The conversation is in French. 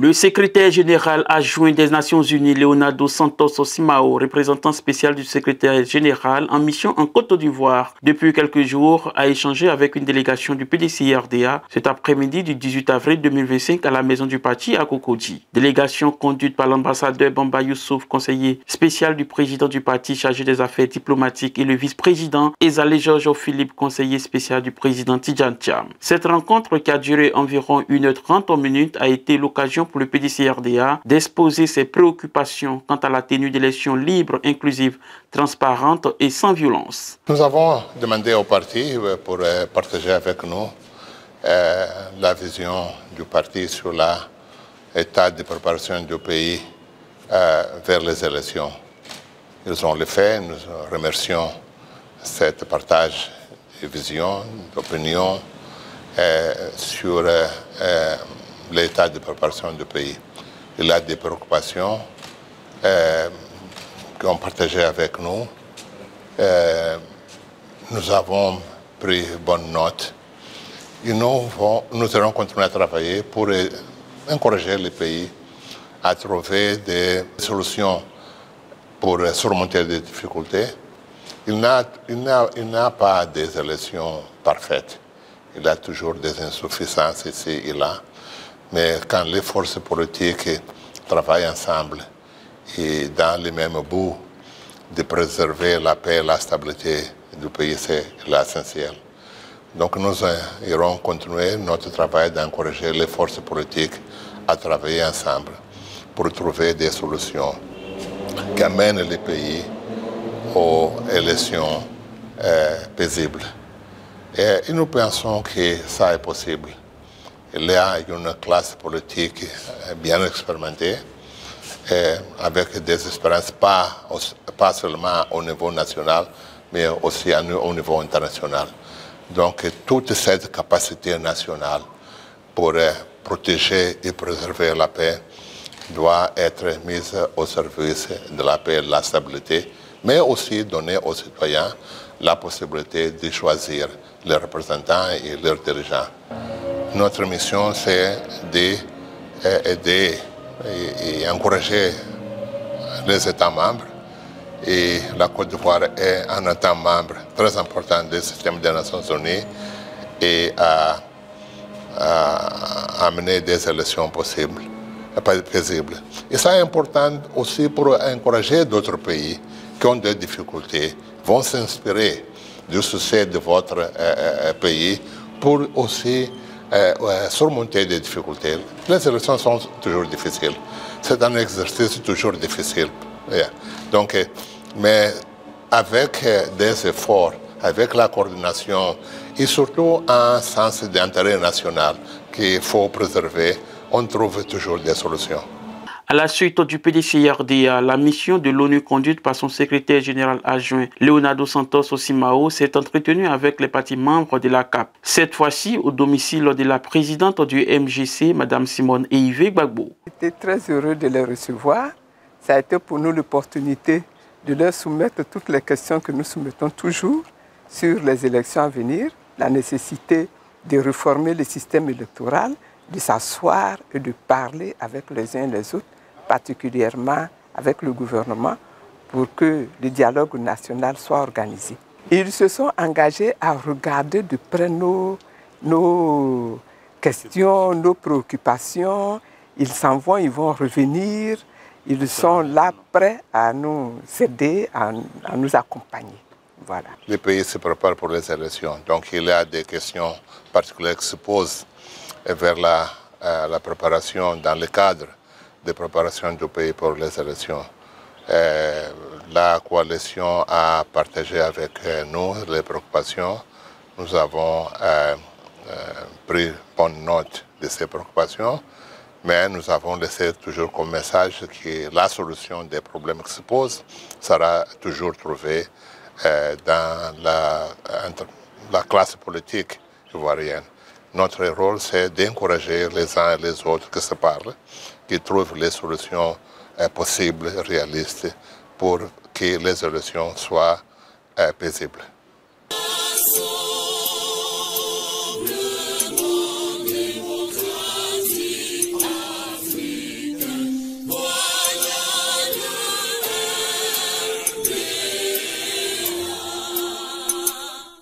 Le secrétaire général adjoint des Nations Unies, Leonardo Santos Simao, représentant spécial du secrétaire général en mission en Côte d'Ivoire, depuis quelques jours, a échangé avec une délégation du PDCI-RDA cet après-midi du 18 avril 2025 à la maison du parti à Cocody. Délégation conduite par l'ambassadeur Bamba Youssouf, conseiller spécial du président du parti chargé des affaires diplomatiques, et le vice-président Ezale Georges Philippe, conseiller spécial du président Tidjane Thiam. Cette rencontre, qui a duré environ 1h30 minutes, a été l'occasion pour le PDCI-RDA d'exposer ses préoccupations quant à la tenue d'élections libres, inclusives, transparentes et sans violence. Nous avons demandé au parti pour partager avec nous la vision du parti sur l'état de préparation du pays vers les élections. Ils ont le fait, nous remercions cet partage de vision, d'opinion sur l'état de préparation du pays. Il a des préoccupations qu'on partageait avec nous. Nous avons pris bonne note. Et nous allons continuer à travailler pour encourager le pays à trouver des solutions pour surmonter des difficultés. Il n'a pas des élections parfaites. Il y a toujours des insuffisances ici et là. Mais quand les forces politiques travaillent ensemble et dans le même but de préserver la paix et la stabilité du pays, c'est l'essentiel. Donc nous irons continuer notre travail d'encourager les forces politiques à travailler ensemble pour trouver des solutions qui amènent le pays aux élections paisibles. Et nous pensons que ça est possible. Il y a une classe politique bien expérimentée, avec des expériences pas seulement au niveau national, mais aussi au niveau international. Donc toute cette capacité nationale pour protéger et préserver la paix doit être mise au service de la paix et de la stabilité, mais aussi donner aux citoyens la possibilité de choisir leurs représentants et leurs dirigeants. Notre mission, c'est d'aider et encourager les États membres. Et la Côte d'Ivoire est un État membre très important du système des Nations Unies et à amener des élections paisibles. Et ça est important aussi pour encourager d'autres pays qui ont des difficultés, vont s'inspirer du succès de votre pays pour aussi surmonter des difficultés. Les élections sont toujours difficiles. C'est un exercice toujours difficile. Yeah. Donc, mais avec des efforts, avec la coordination et surtout un sens d'intérêt national qu'il faut préserver, on trouve toujours des solutions. À la suite du PDCI-RDA, la mission de l'ONU conduite par son secrétaire général adjoint Leonardo Santos Simao s'est entretenue avec les partis membres de la CAP. Cette fois-ci au domicile de la présidente du MGC, Mme Simone Eivé Gbagbo. J'étais très heureux de les recevoir. Ça a été pour nous l'opportunité de leur soumettre toutes les questions que nous soumettons toujours sur les élections à venir, la nécessité de réformer le système électoral, de s'asseoir et de parler avec les uns et les autres, particulièrement avec le gouvernement, pour que le dialogue national soit organisé. Ils se sont engagés à regarder de près nos questions, nos préoccupations. Ils s'en vont, ils vont revenir. Ils sont là prêts à nous aider, à nous accompagner. Voilà. Le pays se prépare pour les élections. Donc il y a des questions particulières qui se posent vers la préparation, dans le cadre de préparation du pays pour les élections. La coalition a partagé avec nous les préoccupations. Nous avons pris bonne note de ces préoccupations, mais nous avons laissé toujours comme message que la solution des problèmes qui se posent sera toujours trouvée dans la classe politique ivoirienne. Notre rôle, c'est d'encourager les uns et les autres qui se parlent, qui trouvent les solutions possibles, réalistes, pour que les élections soient paisibles.